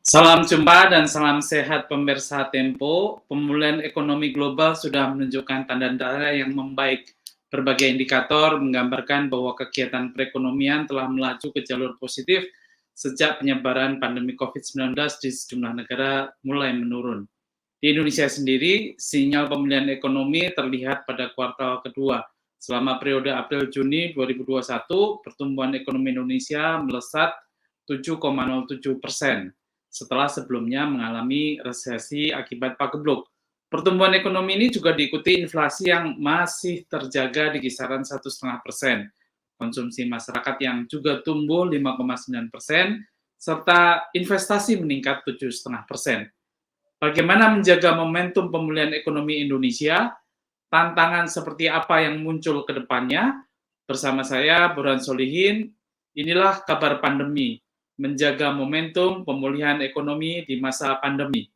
Salam jumpa dan salam sehat pemirsa Tempo. Pemulihan ekonomi global sudah menunjukkan tanda-tanda yang membaik. Berbagai indikator menggambarkan bahwa kegiatan perekonomian telah melaju ke jalur positif sejak penyebaran pandemi COVID-19 di sejumlah negara mulai menurun. Di Indonesia sendiri, sinyal pemulihan ekonomi terlihat pada kuartal kedua. Selama periode April-Juni 2021, pertumbuhan ekonomi Indonesia melesat 7,07%. Setelah sebelumnya mengalami resesi akibat pagebluk. Pertumbuhan ekonomi ini juga diikuti inflasi yang masih terjaga di kisaran 1,5%, konsumsi masyarakat yang juga tumbuh 5,9%, serta investasi meningkat 7,5%. Bagaimana menjaga momentum pemulihan ekonomi Indonesia? Tantangan seperti apa yang muncul ke depannya? Bersama saya, Burhan Solihin, inilah kabar pandemi, menjaga momentum pemulihan ekonomi di masa pandemi.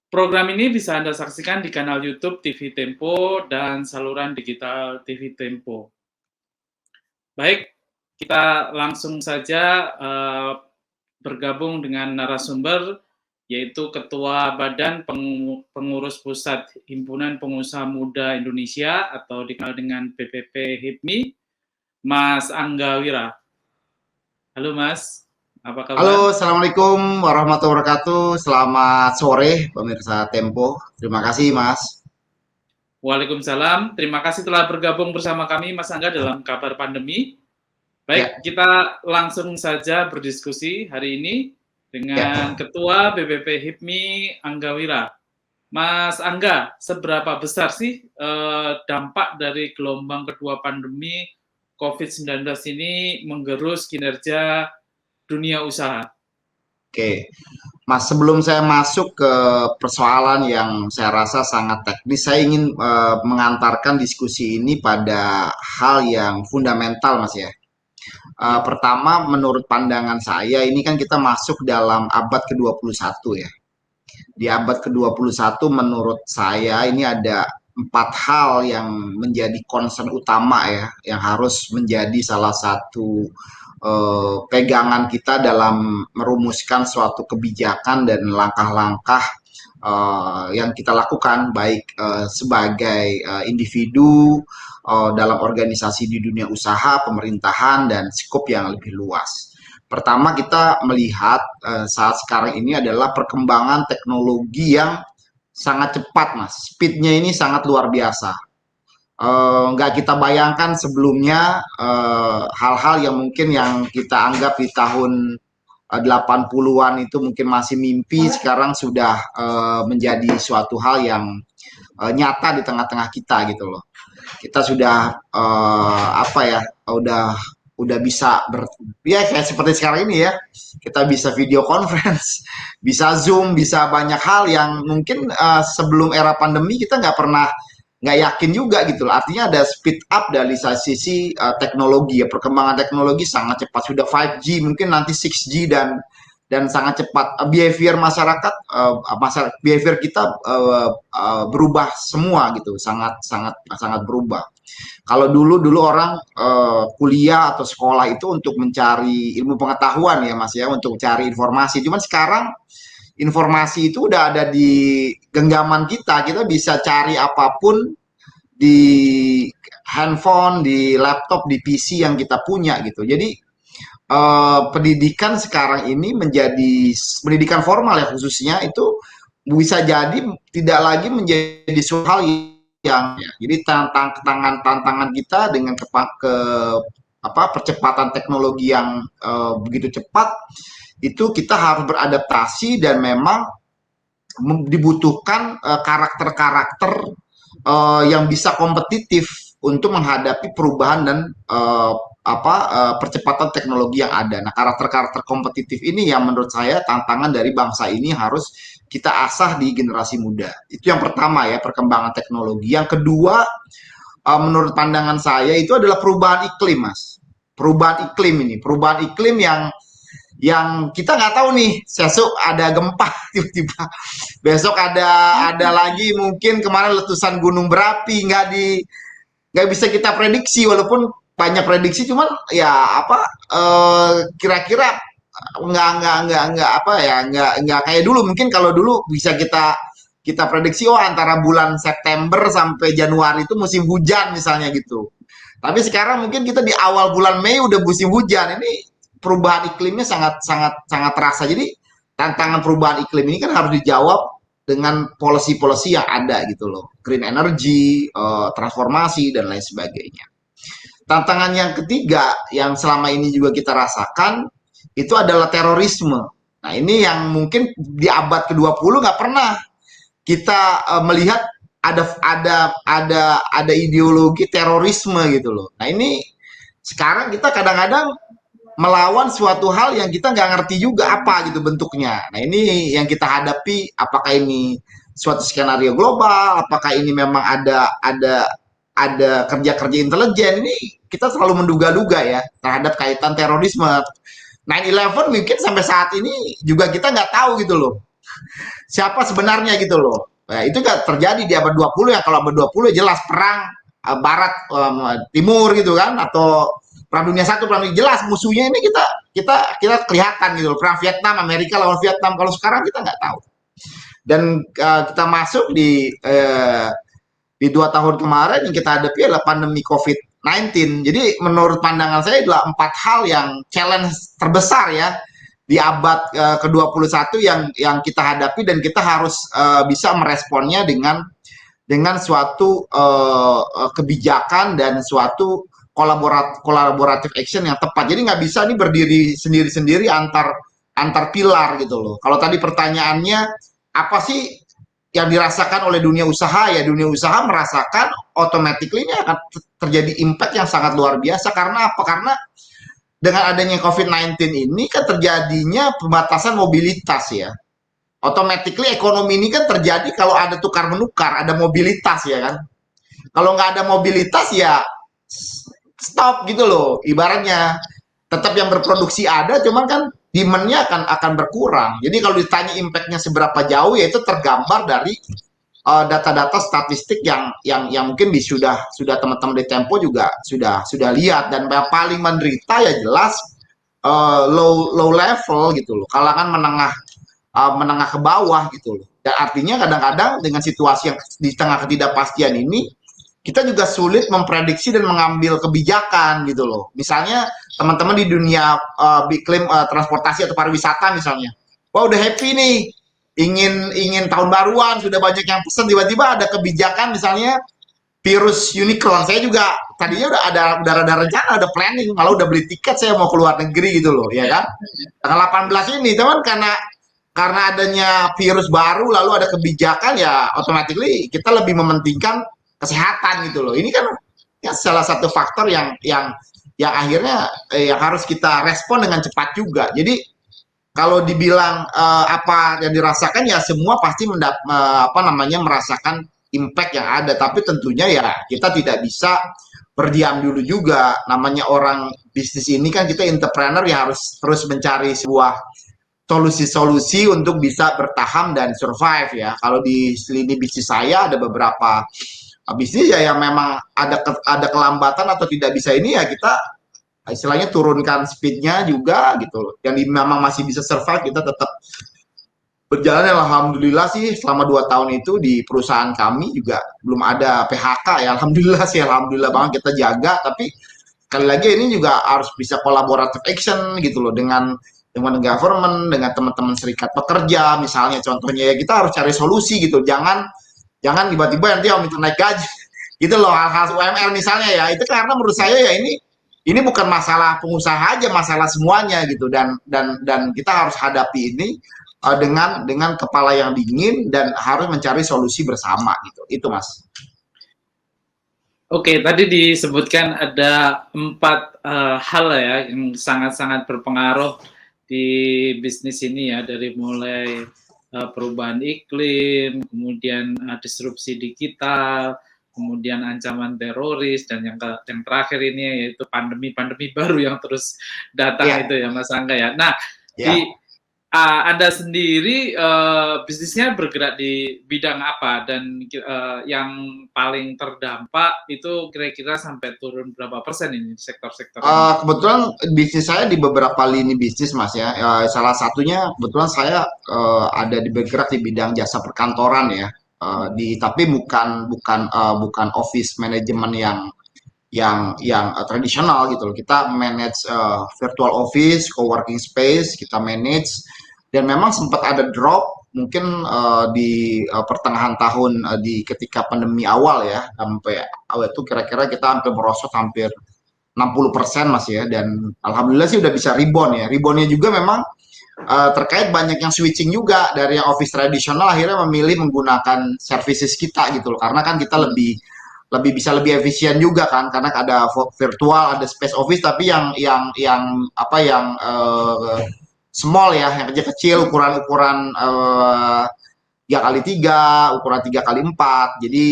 Program ini bisa Anda saksikan di kanal YouTube TV Tempo dan saluran digital TV Tempo. Baik, kita langsung saja bergabung dengan narasumber, yaitu Ketua Badan Pengurus Pusat Himpunan Pengusaha Muda Indonesia atau dikenal dengan BPP HIPMI, Mas Angga Wira. Halo Mas, apa kabar? Halo, Assalamualaikum warahmatullahi wabarakatuh. Selamat sore, pemirsa Tempo. Terima kasih, Mas. Waalaikumsalam, terima kasih telah bergabung bersama kami Mas Angga dalam kabar pandemi. Baik, Ya, kita langsung saja berdiskusi hari ini dengan ya. Ketua BPP HIPMI Angga Wira. Mas Angga, seberapa besar sih dampak dari gelombang kedua pandemi COVID-19 ini menggerus kinerja dunia usaha? Oke, Mas. Sebelum saya masuk ke persoalan yang saya rasa sangat teknis, saya ingin mengantarkan diskusi ini pada hal yang fundamental, Mas ya. Ya, Pertama, menurut pandangan saya, ini kan kita masuk dalam abad ke-21 ya. Di abad ke-21 menurut saya ini ada empat hal yang menjadi concern utama ya, yang harus menjadi salah satu pegangan kita dalam merumuskan suatu kebijakan dan langkah-langkah yang kita lakukan baik sebagai individu dalam organisasi di dunia usaha, pemerintahan dan skop yang lebih luas. Pertama kita melihat saat sekarang ini adalah perkembangan teknologi yang sangat cepat, Mas. Speednya ini sangat luar biasa. Nggak kita bayangkan sebelumnya hal-hal yang mungkin yang kita anggap di tahun 80-an itu mungkin masih mimpi, sekarang sudah menjadi suatu hal yang nyata di tengah-tengah kita gitu loh. Kita sudah apa ya, udah bisa ya kayak seperti sekarang ini ya, kita bisa video conference, bisa zoom, bisa banyak hal yang mungkin sebelum era pandemi kita nggak yakin juga gitu loh. Artinya ada speed up dari sisi teknologi ya, perkembangan teknologi sangat cepat, sudah 5G mungkin nanti 6G dan sangat cepat. Behavior masyarakat, behavior kita berubah semua gitu, sangat sangat sangat berubah. Kalau dulu orang kuliah atau sekolah itu untuk mencari ilmu pengetahuan ya Mas ya, untuk cari informasi. Cuman sekarang informasi itu udah ada di genggaman kita. Kita bisa cari apapun di handphone, di laptop, di PC yang kita punya gitu. Jadi pendidikan sekarang ini menjadi pendidikan formal ya khususnya itu bisa jadi tidak lagi menjadi suatu hal yang ya. Jadi tantangan kita dengan ke apa percepatan teknologi yang begitu cepat itu kita harus beradaptasi dan memang dibutuhkan karakter-karakter yang bisa kompetitif untuk menghadapi perubahan dan percepatan teknologi yang ada. Nah, karakter-karakter kompetitif ini yang menurut saya tantangan dari bangsa ini harus kita asah di generasi muda. Itu yang pertama ya, perkembangan teknologi. Yang kedua, menurut pandangan saya itu adalah perubahan iklim, Mas. Perubahan iklim yang kita nggak tahu nih, besok ada gempa tiba-tiba, besok ada lagi mungkin kemarin letusan gunung berapi, nggak bisa kita prediksi walaupun banyak prediksi, cuman ya apa kira-kira nggak apa ya, nggak kayak dulu. Mungkin kalau dulu bisa kita kita prediksi, oh antara bulan September sampai Januari itu musim hujan misalnya gitu. Tapi sekarang mungkin kita di awal bulan Mei udah musim hujan. Ini perubahan iklimnya sangat sangat sangat terasa. Jadi tantangan perubahan iklim ini kan harus dijawab dengan policy-policy yang ada gitu loh. Green energy, transformasi dan lain sebagainya. Tantangan yang ketiga yang selama ini juga kita rasakan itu adalah terorisme. Nah, ini yang mungkin di abad ke-20 nggak pernah kita melihat ada ideologi terorisme gitu loh. Nah, ini sekarang kita kadang-kadang melawan suatu hal yang kita nggak ngerti juga apa gitu bentuknya. Nah, ini yang kita hadapi, apakah ini suatu skenario global, apakah ini memang ada kerja-kerja intelijen. Ini kita selalu menduga-duga ya terhadap kaitan terorisme. 9/11 mungkin sampai saat ini juga kita nggak tahu gitu loh siapa sebenarnya gitu loh. Nah, itu nggak terjadi di abad 20 ya. Kalau abad 20 jelas perang barat timur gitu kan, atau perang dunia satu, perang dunia, jelas musuhnya ini kita kelihatan gitu loh. Perang Vietnam, Amerika lawan Vietnam. Kalau sekarang kita nggak tahu. Dan kita masuk di 2 tahun kemarin yang kita hadapi adalah pandemi COVID-19. Jadi menurut pandangan saya adalah 4 hal yang challenge terbesar ya di abad ke-21 yang kita hadapi, dan kita harus bisa meresponnya dengan suatu kebijakan dan suatu kolaboratif action yang tepat. Jadi nggak bisa nih berdiri sendiri-sendiri antar pilar gitu loh. Kalau tadi pertanyaannya apa sih yang dirasakan oleh dunia usaha, ya dunia usaha merasakan automatically ini akan terjadi impact yang sangat luar biasa. Karena apa? Karena dengan adanya COVID-19 ini kan terjadinya pembatasan mobilitas ya. Automatically ekonomi ini kan terjadi kalau ada tukar menukar, ada mobilitas ya kan. Kalau nggak ada mobilitas ya stop gitu loh. Ibaratnya tetap yang berproduksi ada, cuman kan demand-nya akan berkurang. Jadi kalau ditanya impact-nya seberapa jauh, ya itu tergambar dari data-data statistik yang mungkin sudah teman-teman di Tempo juga sudah lihat. Dan yang paling menderita ya jelas low level gitu loh, kalangan menengah ke bawah gitu loh. Dan artinya kadang-kadang dengan situasi yang di tengah ketidakpastian ini, kita juga sulit memprediksi dan mengambil kebijakan gitu loh. Misalnya teman-teman di dunia iklim transportasi atau pariwisata misalnya, wah udah happy nih, ingin tahun baruan, sudah banyak yang pesan, tiba-tiba ada kebijakan misalnya virus unicorn. Saya juga tadinya udah ada rencana, ada planning, malah udah beli tiket saya mau keluar negeri gitu loh, ya kan. Tanggal 18 ini, teman, karena adanya virus baru lalu ada kebijakan, ya automatically kita lebih mementingkan kesehatan gitu loh. Ini kan ya salah satu faktor yang akhirnya yang harus kita respon dengan cepat juga. Jadi kalau dibilang apa yang dirasakan, ya semua pasti merasakan impact yang ada, tapi tentunya ya kita tidak bisa berdiam dulu juga. Namanya orang bisnis ini kan kita entrepreneur ya harus terus mencari sebuah solusi-solusi untuk bisa bertahan dan survive ya. Kalau di lini bisnis saya ada beberapa bisnis ya yang memang ada kelambatan atau tidak bisa, ini ya kita istilahnya turunkan speednya juga gitu loh. Yang memang masih bisa survive kita tetap berjalan. Alhamdulillah sih selama 2 tahun itu di perusahaan kami juga belum ada PHK ya. Alhamdulillah sih, alhamdulillah banget kita jaga. Tapi sekali lagi ini juga harus bisa collaborative action gitu loh dengan government, dengan teman-teman serikat pekerja misalnya, contohnya ya kita harus cari solusi gitu. Jangan tiba-tiba nanti minta naik gaji gitu loh, hal-hal UMR misalnya ya. Itu karena menurut saya ya ini bukan masalah pengusaha aja, masalah semuanya gitu. Dan kita harus hadapi ini dengan kepala yang dingin dan harus mencari solusi bersama gitu. Itu Mas. Oke, tadi disebutkan ada 4 hal ya yang sangat-sangat berpengaruh di bisnis ini ya, dari mulai perubahan iklim, kemudian disrupsi digital, kemudian ancaman teroris, dan yang terakhir ini yaitu pandemi baru yang terus datang itu ya Mas Angga ya. Nah, Anda sendiri bisnisnya bergerak di bidang apa dan yang paling terdampak itu kira-kira sampai turun berapa persen ini di sektor-sektor ini? Kebetulan bisnis saya di beberapa lini bisnis, Mas ya. Salah satunya kebetulan saya ada di bergerak di bidang jasa perkantoran ya. Tapi bukan office management yang tradisional gitu loh. Kita manage virtual office, co-working space, kita manage dan memang sempat ada drop mungkin di pertengahan tahun di ketika pandemi awal ya sampai awal itu kira-kira kita hampir merosot hampir 60% Mas ya dan alhamdulillah sih udah bisa rebound ya. Reboundnya juga memang terkait banyak yang switching juga dari yang office tradisional akhirnya memilih menggunakan services kita gitu loh karena kan kita lebih lebih bisa lebih efisien juga kan karena ada virtual ada space office tapi yang apa yang small ya yang kecil kecil ukuran tiga kali tiga ukuran 3x4 jadi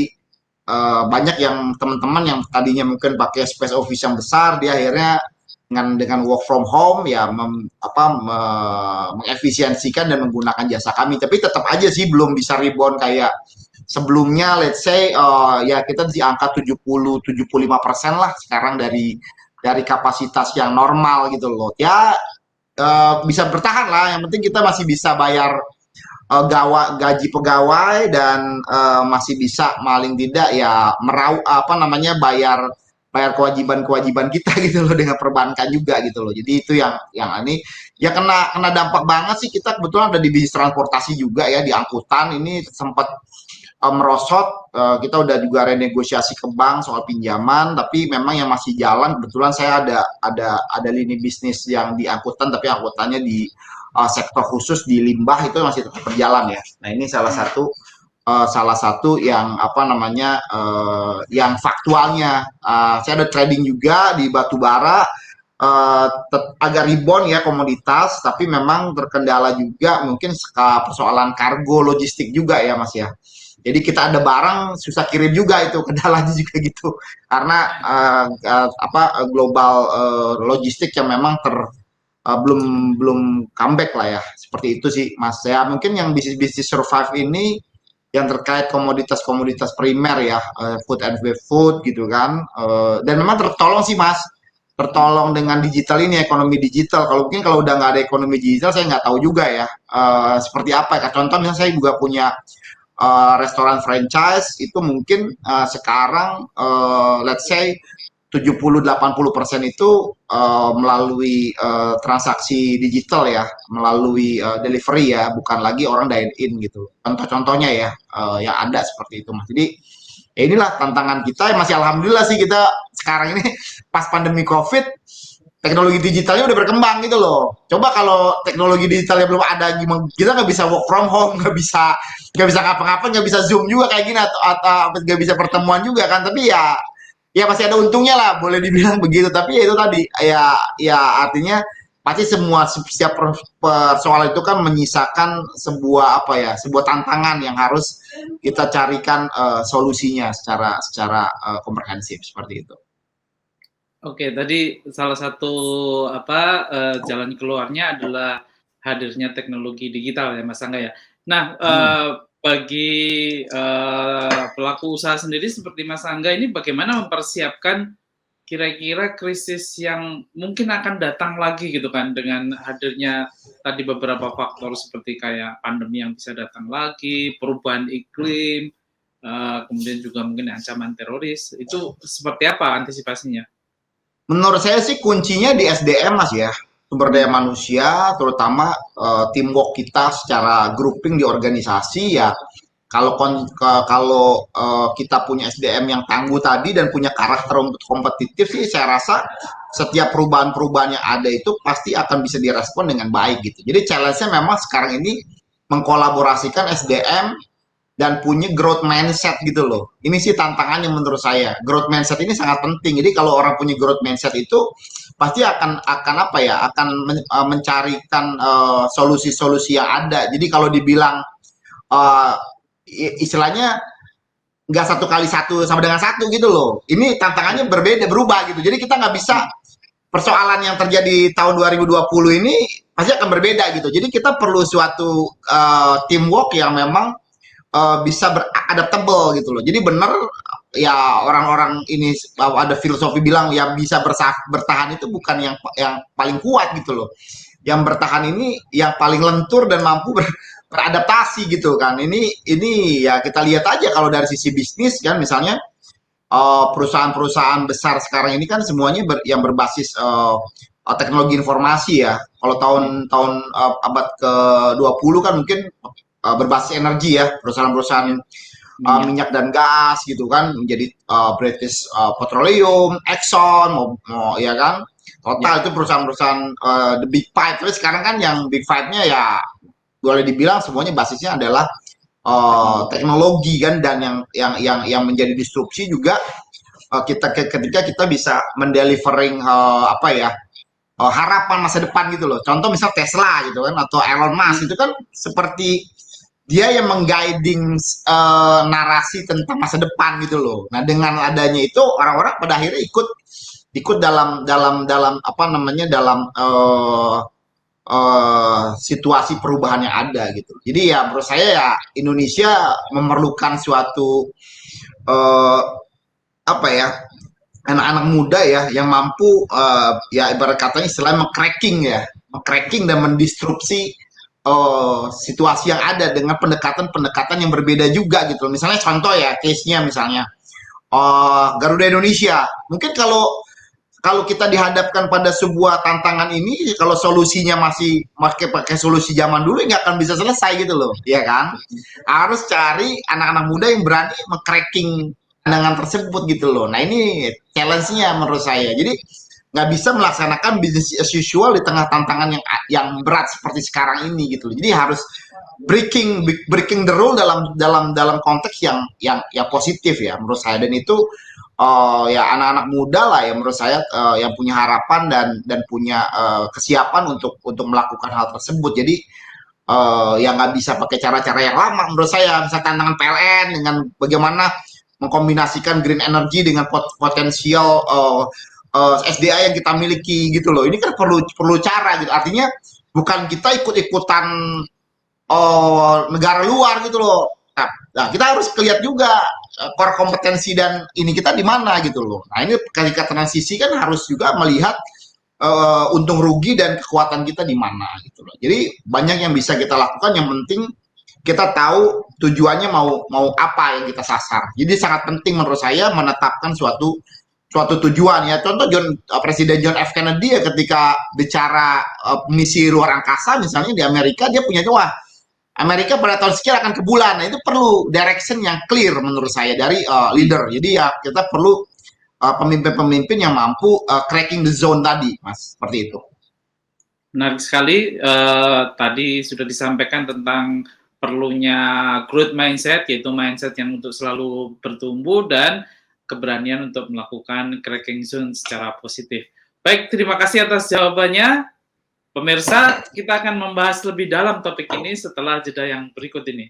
banyak yang teman-teman yang tadinya mungkin pakai space office yang besar dia akhirnya dengan work from home ya mengefisiensikan dan menggunakan jasa kami tapi tetap aja sih belum bisa rebound kayak sebelumnya let's say ya kita di angka 70-75% lah sekarang dari kapasitas yang normal gitu loh ya bisa bertahan lah yang penting kita masih bisa bayar gaji pegawai dan masih bisa paling tidak ya apa namanya bayar bayar kewajiban-kewajiban kita gitu loh dengan perbankan juga gitu loh. Jadi itu yang ini ya kena dampak banget sih kita kebetulan ada di bisnis transportasi juga ya di angkutan ini sempat merosot kita udah juga renegosiasi ke bank soal pinjaman tapi memang yang masih jalan kebetulan saya ada lini bisnis yang di angkutan tapi angkutannya di sektor khusus di limbah itu masih tetap berjalan ya. Nah ini salah satu yang apa namanya yang faktualnya saya ada trading juga di batu bara agak rebound ya komoditas tapi memang terkendala juga mungkin persoalan kargo logistik juga ya Mas ya. Jadi kita ada barang susah kirim juga itu kendalanya juga gitu karena global logistik yang memang belum belum comeback lah ya seperti itu sih Mas ya mungkin yang bisnis-bisnis survive ini yang terkait komoditas-komoditas primer ya food and food gitu kan dan memang tertolong sih Mas tertolong dengan digital ini ekonomi digital kalau mungkin kalau udah nggak ada ekonomi digital saya nggak tahu juga ya seperti apa ya contoh misalnya saya juga punya restoran franchise itu mungkin sekarang let's say 70-80% itu melalui transaksi digital ya, melalui delivery ya, bukan lagi orang dine in gitu. Contoh-contohnya ya, yang ada seperti itu mas. Jadi ya inilah tantangan kita. Masih alhamdulillah sih kita sekarang ini pas pandemi COVID teknologi digitalnya udah berkembang gitu loh. Coba kalau teknologi digitalnya belum ada, gimana kita nggak bisa work from home, nggak bisa ngapa-ngapain, nggak bisa zoom juga kayak gini atau nggak bisa pertemuan juga kan. Tapi ya masih ada untungnya lah, boleh dibilang begitu. Tapi ya itu tadi, ya artinya pasti setiap persoalan itu kan menyisakan sebuah apa ya, sebuah tantangan yang harus kita carikan solusinya secara komprehensif seperti itu. Oke, tadi salah satu jalan keluarnya adalah hadirnya teknologi digital ya Mas Angga ya. Nah, Hmm. bagi pelaku usaha sendiri seperti Mas Angga ini bagaimana mempersiapkan kira-kira krisis yang mungkin akan datang lagi gitu kan dengan hadirnya tadi beberapa faktor seperti kayak pandemi yang bisa datang lagi, perubahan iklim, kemudian juga mungkin ancaman teroris. Itu seperti apa antisipasinya? Menurut saya sih kuncinya di SDM mas ya, sumber daya manusia, terutama teamwork kita secara grouping di organisasi ya. Kalau kita punya SDM yang tangguh tadi dan punya karakter untuk kompetitif sih, saya rasa setiap perubahan-perubahan yang ada itu pasti akan bisa direspon dengan baik gitu. Jadi challenge-nya memang sekarang ini mengkolaborasikan SDM dan punya growth mindset gitu loh. Ini sih tantangannya menurut saya. Growth mindset ini sangat penting. Jadi kalau orang punya growth mindset itu pasti akan apa ya? Akan mencarikan solusi-solusi yang ada. Jadi kalau dibilang uh, istilahnya nggak satu kali satu sama dengan satu gitu loh. Ini tantangannya berbeda, berubah gitu. Jadi kita nggak bisa persoalan yang terjadi tahun 2020 ini pasti akan berbeda gitu. Jadi kita perlu suatu teamwork yang memang bisa beradaptable gitu loh. Jadi benar ya orang-orang ini ada filosofi bilang ya bisa bertahan itu bukan yang paling kuat gitu loh. Yang bertahan ini yang paling lentur dan mampu beradaptasi gitu kan. Ini ya kita lihat aja kalau dari sisi bisnis kan misalnya perusahaan-perusahaan besar sekarang ini kan semuanya yang berbasis teknologi informasi ya. Kalau tahun-tahun abad ke-20 kan mungkin berbasis energi ya, perusahaan-perusahaan minyak dan gas gitu kan menjadi British Petroleum, Exxon, ya kan, total itu perusahaan-perusahaan the big five. Tapi sekarang kan yang big five-nya ya boleh dibilang semuanya basisnya adalah teknologi kan, dan yang menjadi disrupsi juga ketika kita bisa mendelivering apa ya harapan masa depan gitu loh. Contoh misal Tesla gitu kan atau Elon Musk itu kan seperti dia yang mengguiding narasi tentang masa depan gitu loh. Nah dengan adanya itu orang-orang pada akhirnya ikut dalam apa namanya dalam situasi perubahan yang ada gitu. Jadi ya menurut saya ya Indonesia memerlukan suatu apa ya anak-anak muda ya yang mampu ya ibarat katanya istilahnya meng-cracking dan mendisrupsi situasi yang ada dengan pendekatan-pendekatan yang berbeda juga gitu. Misalnya contoh ya, case-nya misalnya Garuda Indonesia. Mungkin kalau kita dihadapkan pada sebuah tantangan ini, kalau solusinya masih pakai solusi zaman dulu, nggak akan bisa selesai gitu loh, ya kan? Harus cari anak-anak muda yang berani meng-cracking pandangan tersebut gitu loh. Nah ini challenge-nya menurut saya. Jadi nggak bisa melaksanakan business as usual di tengah tantangan yang berat seperti sekarang ini gitu. Jadi harus breaking the rule dalam konteks yang positif ya menurut saya, dan itu ya anak-anak muda lah ya menurut saya yang punya harapan dan punya kesiapan untuk melakukan hal tersebut. Jadi yang nggak bisa pakai cara-cara yang lama menurut saya. Misalnya tantangan PLN dengan bagaimana mengkombinasikan green energy dengan potensial SDA yang kita miliki gitu loh. Ini kan perlu cara gitu. Artinya bukan kita ikut-ikutan negara luar gitu loh. Nah, kita harus lihat juga core kompetensi dan ini kita di mana gitu loh. Nah, ini ketika transisi kan harus juga melihat untung rugi dan kekuatan kita di mana gitu loh. Jadi banyak yang bisa kita lakukan, yang penting kita tahu tujuannya mau apa yang kita sasar. Jadi sangat penting menurut saya menetapkan suatu tujuan ya. Contoh Presiden John F. Kennedy ya ketika bicara misi luar angkasa misalnya di Amerika, dia punya wah Amerika pada tahun sekian akan ke bulan. Nah itu perlu direction yang clear menurut saya dari leader. Jadi ya kita perlu pemimpin-pemimpin yang mampu cracking the zone tadi, Mas. Seperti itu. Menarik sekali. Tadi sudah disampaikan tentang perlunya growth mindset, yaitu mindset yang untuk selalu bertumbuh dan keberanian untuk melakukan cracking zone secara positif. Baik, terima kasih atas jawabannya. Pemirsa, kita akan membahas lebih dalam topik ini setelah jeda yang berikut ini.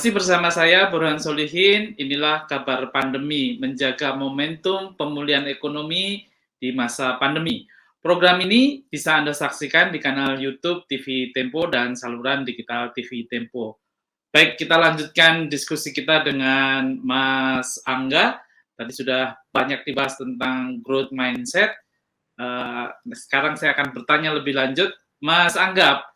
Masih bersama saya Burhan Solihin, inilah kabar pandemi, menjaga momentum pemulihan ekonomi di masa pandemi. Program ini bisa Anda saksikan di kanal YouTube TV Tempo dan saluran digital TV Tempo. Baik, kita lanjutkan diskusi kita dengan Mas Angga. Tadi sudah banyak dibahas tentang growth mindset. Sekarang saya akan bertanya lebih lanjut. Mas Angga,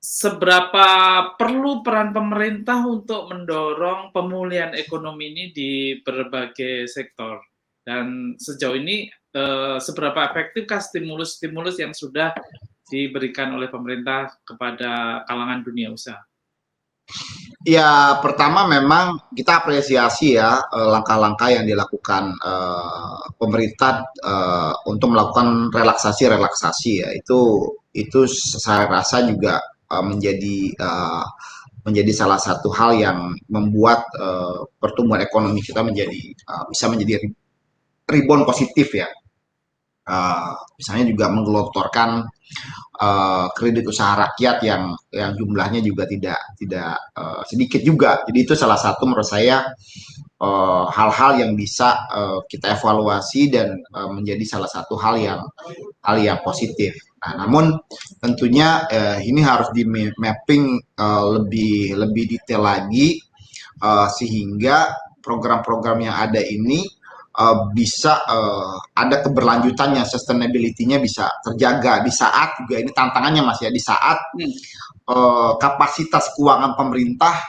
seberapa perlu peran pemerintah untuk mendorong pemulihan ekonomi ini di berbagai sektor? Dan sejauh ini seberapa efektifkah stimulus-stimulus yang sudah diberikan oleh pemerintah kepada kalangan dunia usaha? Ya, pertama memang kita apresiasi ya langkah-langkah yang dilakukan pemerintah untuk melakukan relaksasi-relaksasi ya. Itu saya rasa juga menjadi salah satu hal yang membuat pertumbuhan ekonomi kita bisa menjadi rebound positif ya. Misalnya juga menggelontorkan kredit usaha rakyat yang jumlahnya juga tidak sedikit juga. Jadi itu salah satu menurut saya hal-hal yang bisa kita evaluasi dan menjadi salah satu hal yang positif. Nah, namun tentunya ini harus di mapping lebih detail lagi sehingga program-program yang ada ini bisa ada keberlanjutannya, sustainability-nya bisa terjaga di saat juga ini tantangannya Mas ya, di saat kapasitas keuangan pemerintah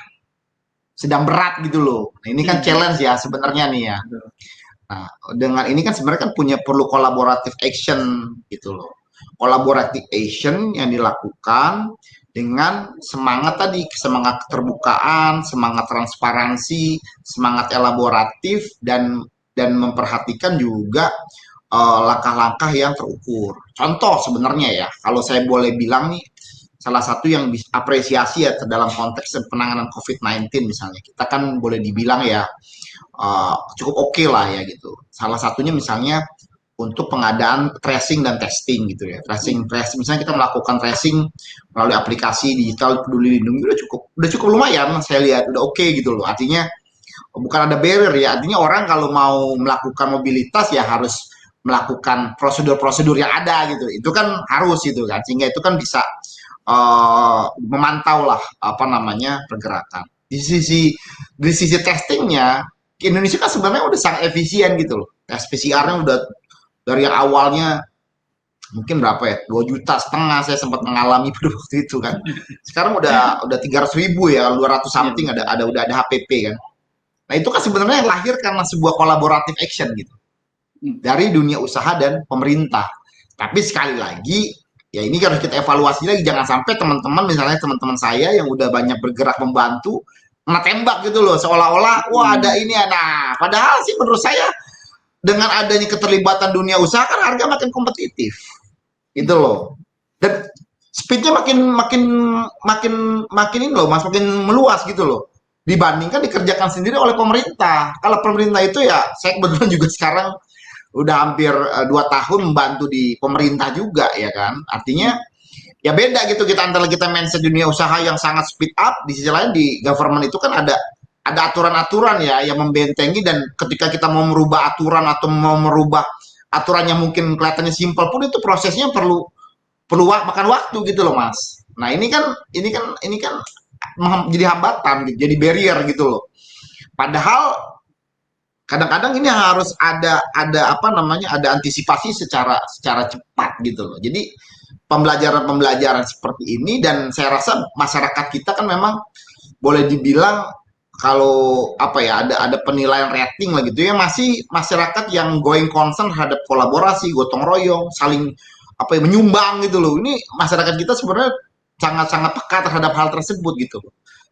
sedang berat gitu loh. Nah, ini kan challenge ya sebenarnya nih ya. Nah, dengan ini kan sebenarnya kan perlu collaborative action gitu loh. Collaborative action yang dilakukan dengan semangat keterbukaan, semangat transparansi, semangat elaboratif dan memperhatikan juga langkah-langkah yang terukur. Contoh sebenarnya ya, kalau saya boleh bilang nih, salah satu yang apresiasi ya dalam konteks penanganan COVID-19 misalnya, kita kan boleh dibilang ya cukup oke lah ya gitu. Salah satunya misalnya untuk pengadaan tracing dan testing gitu ya. Tracing misalnya kita melakukan tracing melalui aplikasi digital Peduli Lindungi udah cukup lumayan saya lihat, udah oke gitu loh. Artinya bukan ada barrier ya, artinya orang kalau mau melakukan mobilitas ya harus melakukan prosedur-prosedur yang ada gitu, itu kan harus gitu kan, sehingga itu kan bisa memantau lah pergerakan. Di sisi testingnya, Indonesia kan sebenarnya udah sangat efisien gitu loh, tes PCR-nya udah dari yang awalnya mungkin berapa ya, 2,5 juta saya sempat mengalami pada waktu itu kan, sekarang udah 300.000 ya, 200 something udah ada HPP kan. Nah, itu kan sebenarnya lahir karena sebuah collaborative action gitu dari dunia usaha dan pemerintah. Tapi sekali lagi, ya ini harus kita evaluasi lagi. Jangan sampai misalnya teman-teman saya yang udah banyak bergerak membantu, kena tembak gitu loh, seolah-olah wah ada ini. Nah, padahal sih menurut saya dengan adanya keterlibatan dunia usaha kan harga makin kompetitif, gitu loh. Dan speednya makin ini loh, Mas, makin meluas gitu loh, dibandingkan dikerjakan sendiri oleh pemerintah. Kalau pemerintah itu ya, saya kebetulan juga sekarang udah hampir 2 tahun membantu di pemerintah juga ya kan. Artinya ya beda gitu kita antara kita mindset dunia usaha yang sangat speed up, di sisi lain di government itu kan ada aturan-aturan ya yang membentengi, dan ketika kita mau merubah aturan atau mau merubah aturan yang mungkin kelihatannya simpel pun itu prosesnya perlu makan waktu gitu loh Mas. Nah, ini kan jadi hambatan, jadi barrier gitu loh. Padahal kadang-kadang ini harus ada antisipasi secara cepat gitu loh. Jadi pembelajaran seperti ini, dan saya rasa masyarakat kita kan memang boleh dibilang kalau ada penilaian rating lah gitu ya, masih masyarakat yang going concern terhadap kolaborasi, gotong royong, saling menyumbang gitu loh. Ini masyarakat kita sebenarnya sangat-sangat peka terhadap hal tersebut gitu.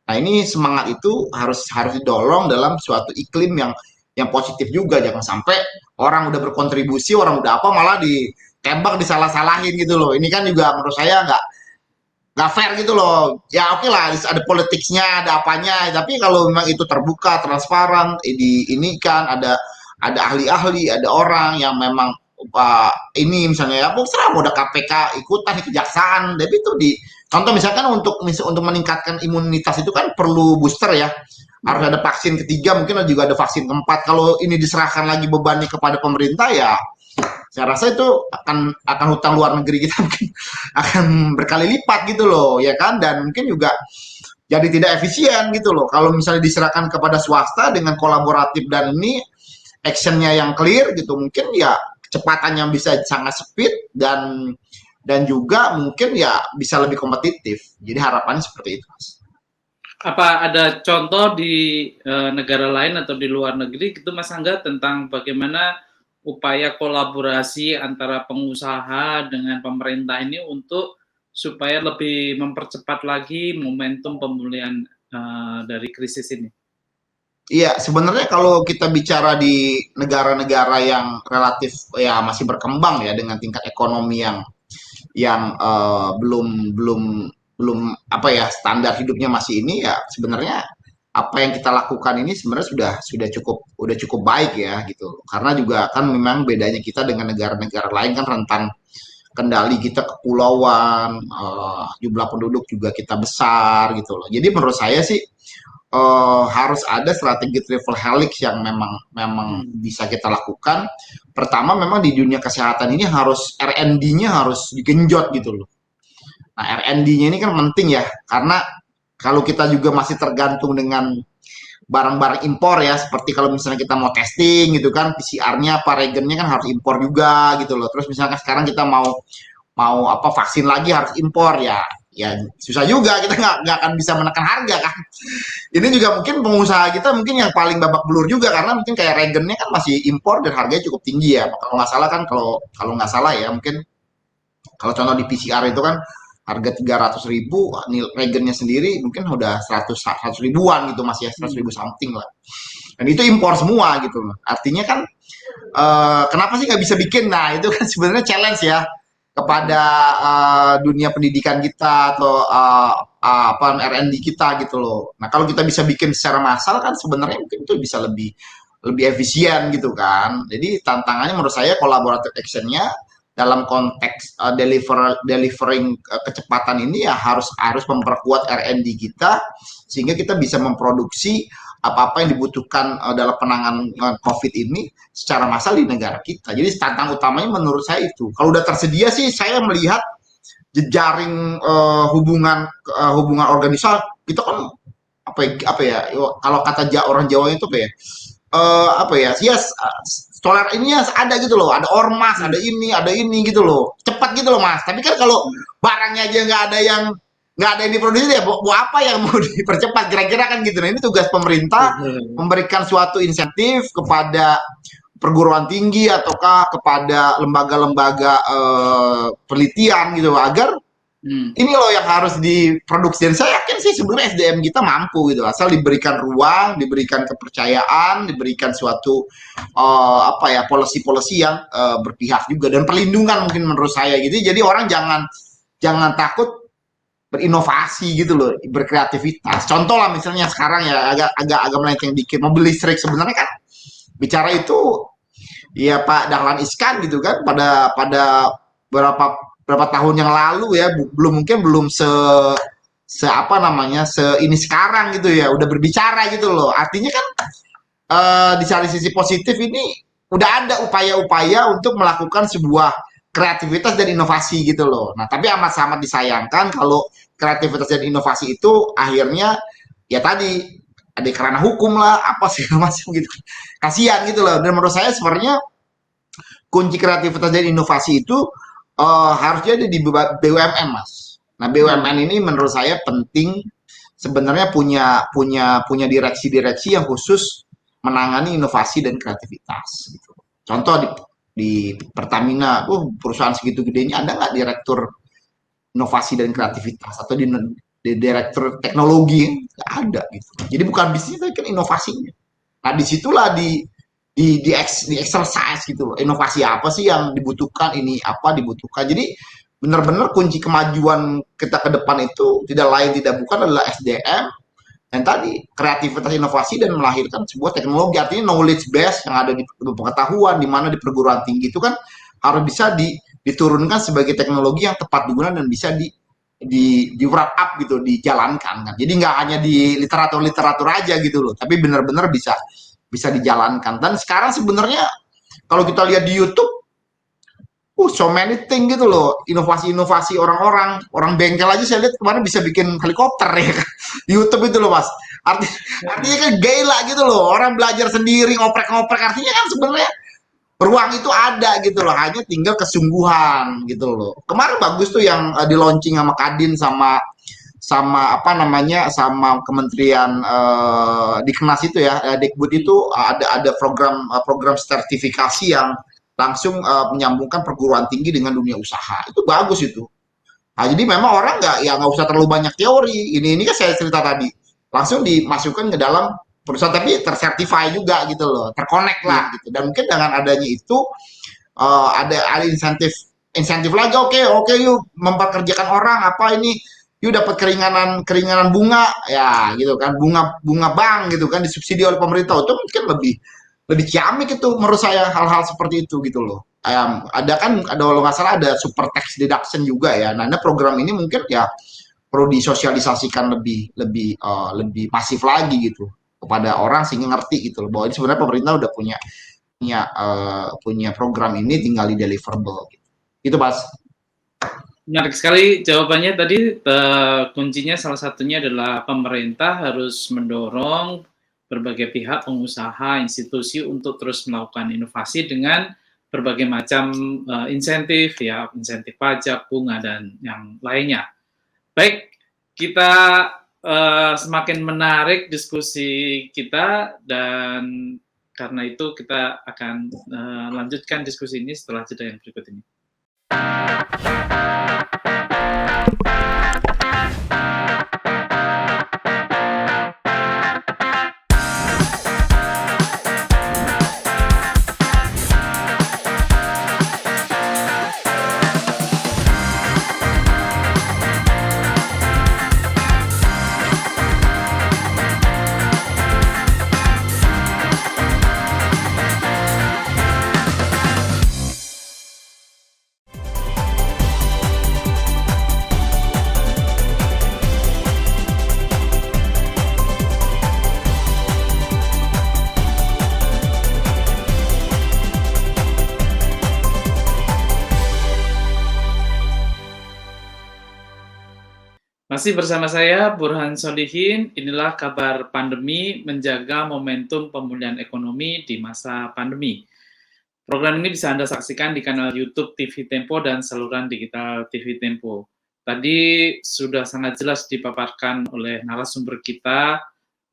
Nah, ini semangat itu harus didorong dalam suatu iklim yang positif juga. Jangan sampai orang udah berkontribusi, orang udah malah ditembak, disalah-salahin gitu loh. Ini kan juga menurut saya nggak fair gitu loh. Ya oke lah, ada politiknya, ada apanya, tapi kalau memang itu terbuka, transparan, ini kan ada ahli-ahli, ada orang yang memang ini misalnya ya serah mau ada KPK ikutan kejaksaan, tapi itu di contoh misalkan untuk meningkatkan imunitas itu kan perlu booster ya, harus ada vaksin ketiga, mungkin juga ada vaksin keempat. Kalau ini diserahkan lagi bebannya kepada pemerintah ya saya rasa itu akan hutang luar negeri kita mungkin akan berkali lipat gitu loh ya kan, dan mungkin juga jadi tidak efisien gitu loh kalau misalnya diserahkan kepada swasta dengan kolaboratif dan ini actionnya yang clear gitu, mungkin ya kecepatannya bisa sangat speed dan juga mungkin ya bisa lebih kompetitif. Jadi harapannya seperti itu, Mas. Apa ada contoh di negara lain atau di luar negeri gitu Mas Angga tentang bagaimana upaya kolaborasi antara pengusaha dengan pemerintah ini untuk supaya lebih mempercepat lagi momentum pemulihan dari krisis ini? Iya, sebenarnya kalau kita bicara di negara-negara yang relatif ya masih berkembang ya dengan tingkat ekonomi yang belum belum belum apa ya standar hidupnya masih ini ya sebenarnya apa yang kita lakukan ini sebenarnya sudah cukup baik ya gitu. Karena juga kan memang bedanya kita dengan negara-negara lain kan rentan kendali kita kepulauan, jumlah penduduk juga kita besar gitu loh. Jadi menurut saya sih harus ada strategi travel helix yang memang memang bisa kita lakukan. Pertama memang di dunia kesehatan ini harus R&D-nya harus digenjot gitu loh. Nah, R&D-nya ini kan penting ya, karena kalau kita juga masih tergantung dengan barang-barang impor ya, seperti kalau misalnya kita mau testing gitu kan, PCR-nya apa regennya kan harus impor juga gitu loh. Terus misalkan sekarang kita mau mau apa vaksin lagi harus impor ya, ya susah juga kita nggak akan bisa menekan harga kan. Ini juga mungkin pengusaha kita mungkin yang paling babak belur juga karena mungkin kayak regennya kan masih impor dan harganya cukup tinggi ya. Kalau nggak salah kan kalau kalau nggak salah ya mungkin kalau contoh di PCR itu kan harga 300.000, regennya sendiri mungkin udah 100 ribuan gitu masih ya 100.000 something lah. Dan itu impor semua gitu. Artinya kan kenapa sih nggak bisa bikin? Nah itu kan sebenarnya challenge ya kepada dunia pendidikan kita atau apa R&D kita gitu loh. Nah kalau kita bisa bikin secara massal kan sebenarnya mungkin itu bisa lebih lebih efisien gitu kan. Jadi tantangannya menurut saya collaborative actionnya dalam konteks delivering kecepatan ini ya harus harus memperkuat R&D kita sehingga kita bisa memproduksi apa-apa yang dibutuhkan dalam penanganan COVID ini secara massal di negara kita. Jadi tantangan utamanya menurut saya itu. Kalau udah tersedia sih saya melihat jejaring hubungan organisasi kita kan apa ya kalau kata orang Jawa itu apa ya yes solar ini ya ada gitu loh, ada ormas, ada ini gitu loh, cepat gitu loh mas. Tapi kan kalau barangnya aja nggak ada yang diproduksi ya mau apa yang mau dipercepat kira-kira kan gitu. Nah ini tugas pemerintah memberikan suatu insentif kepada perguruan tinggi ataukah kepada lembaga-lembaga penelitian gitu agar ini loh yang harus diproduksi. Dan saya yakin sih sebenarnya SDM kita mampu gitu asal diberikan ruang, diberikan kepercayaan, diberikan suatu apa ya policy-policy yang berpihak juga dan perlindungan mungkin menurut saya gitu. Jadi orang jangan takut berinovasi gitu loh, berkreativitas. Contoh lah misalnya sekarang ya agak melenceng dikit mobil listrik sebenarnya kan bicara itu ya Pak Dahlan Iskan gitu kan pada berapa tahun yang lalu ya belum se apa namanya ini sekarang gitu ya udah berbicara gitu loh. Artinya kan di sisi positif ini udah ada upaya-upaya untuk melakukan sebuah kreativitas dan inovasi gitu loh. Nah tapi amat sangat disayangkan kalau kreativitas dan inovasi itu akhirnya ya tadi ada kerana hukum lah apa sih macam gitu. Kasihan gitu loh. Dan menurut saya sebenarnya kunci kreativitas dan inovasi itu harusnya ada di BUMN mas. Nah BUMN ini menurut saya penting sebenarnya punya direksi-direksi yang khusus menangani inovasi dan kreativitas. Gitu. Contoh di Pertamina, perusahaan segitu gedenya ada nggak direktur inovasi dan kreativitas atau di direktur teknologi nggak ada gitu. Jadi bukan bisnis tapi kan inovasinya. Nah disitulah di exercise gitu loh. Inovasi apa sih yang dibutuhkan, ini apa dibutuhkan. Jadi benar-benar kunci kemajuan kita ke depan itu tidak lain tidak bukan adalah SDM dan tadi kreativitas inovasi dan melahirkan sebuah teknologi. Artinya knowledge base yang ada di pengetahuan di mana di perguruan tinggi itu kan harus bisa diturunkan sebagai teknologi yang tepat digunakan dan bisa di wrap up gitu, dijalankan kan. Jadi nggak hanya di literatur aja gitu loh, tapi benar-benar bisa bisa dijalankan. Dan sekarang sebenarnya kalau kita lihat di YouTube, so many thing gitu loh, inovasi-inovasi orang-orang, orang bengkel aja saya lihat kemarin bisa bikin helikopter ya kan. YouTube itu loh mas. Arti, artinya kan gila gitu loh, orang belajar sendiri ngoprek-ngoprek, artinya kan sebenarnya ruang itu ada gitu loh, hanya tinggal kesungguhan gitu loh. Kemarin bagus tuh yang di launching sama Kadin sama sama apa namanya sama Kementerian Diknas itu ya, Dikbud itu ada program sertifikasi yang langsung menyambungkan perguruan tinggi dengan dunia usaha. Itu bagus itu. Nah, jadi memang orang nggak usah terlalu banyak teori. Ini kan saya cerita tadi langsung dimasukkan ke dalam perusahaan tapi tersertify juga gitu loh, terkonek lah gitu. Dan mungkin dengan adanya itu ada insentif insentif lagi. Oke yuk memperkerjakan orang apa ini, yuk dapat keringanan bunga ya gitu kan, bunga bunga bank gitu kan disubsidi oleh pemerintah. Itu mungkin lebih lebih ciamik itu menurut saya, hal-hal seperti itu gitu loh. Ada kan, ada kalau nggak salah ada super tax deduction juga ya. Nah, program ini mungkin ya perlu disosialisasikan lebih lebih lebih masif lagi gitu kepada orang sehingga ngerti gitu loh bahwa ini sebenarnya pemerintah udah punya program ini, tinggal di deliverable gitu. Itu Mas. Menarik sekali jawabannya tadi. Kuncinya salah satunya adalah pemerintah harus mendorong berbagai pihak, pengusaha, institusi untuk terus melakukan inovasi dengan berbagai macam insentif, ya, insentif pajak, bunga, dan yang lainnya. Baik, kita semakin menarik diskusi kita, dan karena itu kita akan lanjutkan diskusi ini setelah jeda yang berikut ini. Masih bersama saya, Burhan Solihin. Inilah kabar pandemi, menjaga momentum pemulihan ekonomi di masa pandemi. Program ini bisa Anda saksikan di kanal YouTube TV Tempo dan saluran digital TV Tempo. Tadi sudah sangat jelas dipaparkan oleh narasumber kita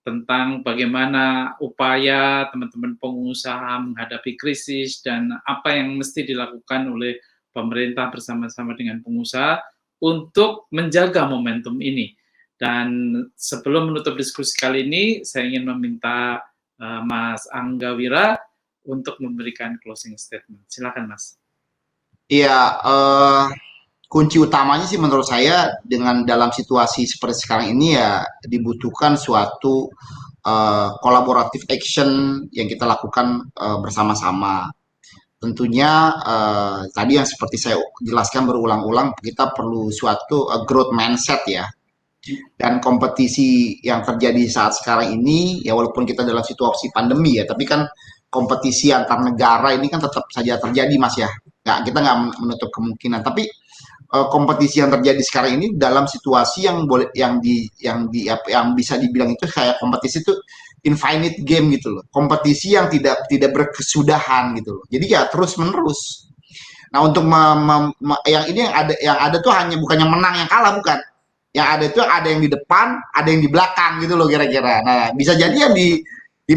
tentang bagaimana upaya teman-teman pengusaha menghadapi krisis dan apa yang mesti dilakukan oleh pemerintah bersama-sama dengan pengusaha untuk menjaga momentum ini. Dan sebelum menutup diskusi kali ini, saya ingin meminta Mas Angga Wira untuk memberikan closing statement. Silakan, Mas. Iya, kunci utamanya sih menurut saya dengan dalam situasi seperti sekarang ini ya dibutuhkan suatu collaborative action yang kita lakukan bersama-sama. Tentunya tadi yang seperti saya jelaskan berulang-ulang, kita perlu suatu growth mindset ya. Dan kompetisi yang terjadi saat sekarang ini, ya walaupun kita dalam situasi pandemi ya, tapi kan kompetisi antar negara ini kan tetap saja terjadi Mas ya. Kita nggak menutup kemungkinan. Tapi kompetisi yang terjadi sekarang ini dalam situasi yang boleh yang bisa dibilang itu kayak kompetisi itu infinite game gitu loh. Kompetisi yang tidak berkesudahan gitu loh. Jadi ya terus menerus. Nah untuk yang ini yang ada tuh hanya bukan yang menang yang kalah, bukan. Yang ada itu ada yang di depan, ada yang di belakang gitu loh kira-kira. Nah bisa jadi yang di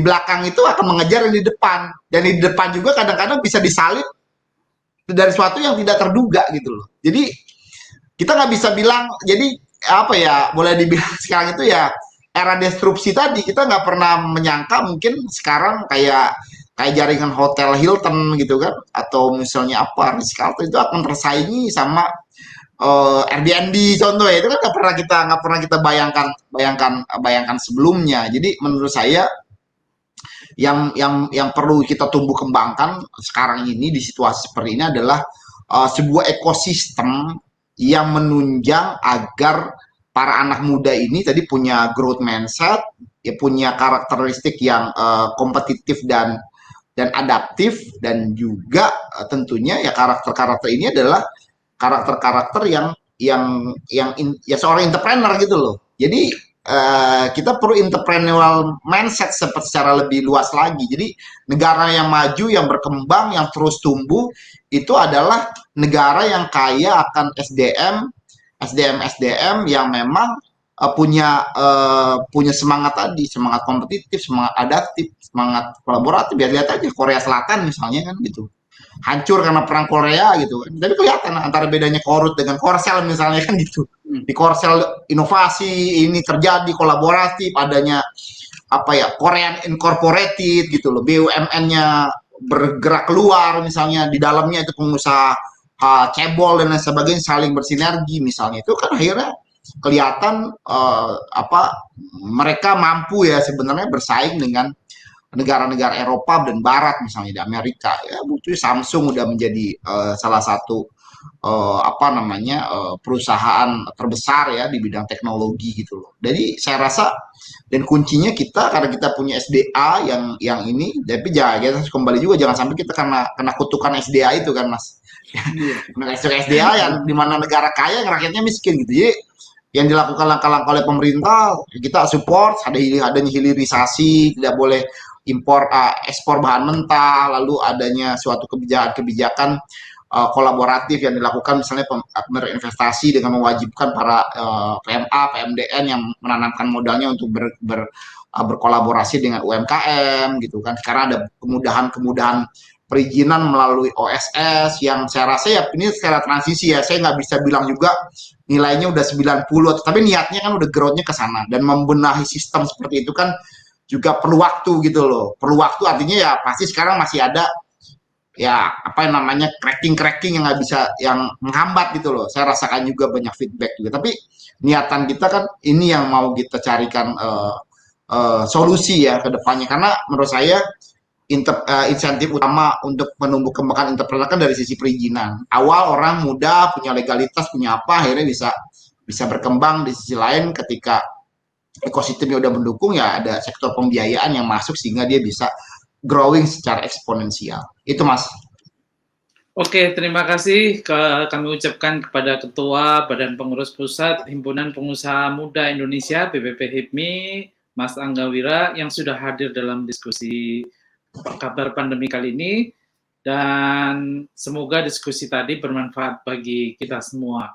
belakang itu akan mengejar yang di depan, dan di depan juga kadang-kadang bisa disalip dari sesuatu yang tidak terduga gitu loh. Jadi kita nggak bisa bilang, jadi apa ya, boleh dibilang sekarang itu ya era disrupsi tadi, kita nggak pernah menyangka mungkin sekarang kayak jaringan hotel Hilton gitu kan, atau misalnya apa Ritz Carlton itu akan tersaingi sama Airbnb contoh ya. Itu kan nggak pernah kita bayangkan sebelumnya. Jadi menurut saya yang perlu kita tumbuh kembangkan sekarang ini di situasi seperti ini adalah sebuah ekosistem yang menunjang agar para anak muda ini tadi punya growth mindset, ya punya karakteristik yang kompetitif dan adaptif, dan juga tentunya ya karakter-karakter ini adalah karakter-karakter ya seorang entrepreneur gitu loh. Jadi kita perlu entrepreneurial mindset secara lebih luas lagi. Jadi negara yang maju, yang berkembang, yang terus tumbuh itu adalah negara yang kaya akan SDM yang memang punya semangat tadi, semangat kompetitif, semangat adaptif, semangat kolaboratif. Ya lihat aja Korea Selatan misalnya kan gitu, hancur karena perang Korea gitu kan. Tapi kelihatan antara bedanya Korut dengan Korsel misalnya kan gitu. Di Korsel inovasi ini terjadi, kolaboratif, adanya apa ya, Korean Incorporated gitu loh, BUMN-nya bergerak keluar misalnya, di dalamnya itu pengusaha cebol dan lain sebagainya saling bersinergi misalnya, itu kan akhirnya kelihatan apa, mereka mampu ya sebenarnya bersaing dengan negara-negara Eropa dan Barat misalnya di Amerika. Ya bukti Samsung udah menjadi salah satu apa namanya perusahaan terbesar ya di bidang teknologi gitu loh. Jadi saya rasa dan kuncinya kita karena kita punya SDA yang ini, tapi jangan kita kembali juga jangan sampai kita kena kutukan SDA itu kan Mas. Iya. Kena SDA yang dimana negara kaya rakyatnya miskin gitu. Jadi yang dilakukan langkah-langkah oleh pemerintah kita support, adanya hilirisasi, tidak boleh impor ekspor bahan mentah, lalu adanya suatu kebijakan kolaboratif yang dilakukan misalnya berinvestasi dengan mewajibkan para PMA, PMDN yang menanamkan modalnya untuk berkolaborasi dengan UMKM gitu kan. Sekarang ada kemudahan-kemudahan perizinan melalui OSS yang saya rasa ya ini secara transisi ya, saya nggak bisa bilang juga nilainya udah 90, tapi niatnya kan udah growth-nya ke sana, dan membenahi sistem seperti itu kan juga perlu waktu gitu loh. Perlu waktu artinya ya pasti sekarang masih ada ya apa yang namanya cracking yang nggak bisa, yang menghambat gitu loh. Saya rasakan juga banyak feedback juga, tapi niatan kita kan ini yang mau kita carikan solusi ya ke depannya, karena menurut saya insentif utama untuk menumbuh kembangkan entrepreneur kan dari sisi perizinan. Awal orang muda punya legalitas, punya apa, akhirnya bisa berkembang. Di sisi lain ketika ekosistemnya udah mendukung ya ada sektor pembiayaan yang masuk sehingga dia bisa growing secara eksponensial. Itu Mas. Oke, terima kasih kami ucapkan kepada Ketua Badan Pengurus Pusat Himpunan Pengusaha Muda Indonesia (BPP HIPMI), Mas Angga Wira yang sudah hadir dalam diskusi kabar pandemi kali ini, dan semoga diskusi tadi bermanfaat bagi kita semua.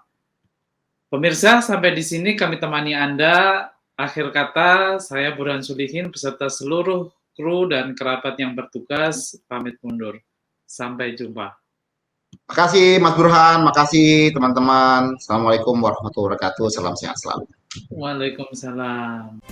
Pemirsa, sampai di sini kami temani Anda. Akhir kata, saya Burhan Sulihin beserta seluruh kru dan kerabat yang bertugas pamit mundur. Sampai jumpa. Makasih Mas Burhan, makasih teman-teman. Assalamualaikum warahmatullahi wabarakatuh. Salam sehat selalu. Waalaikumsalam.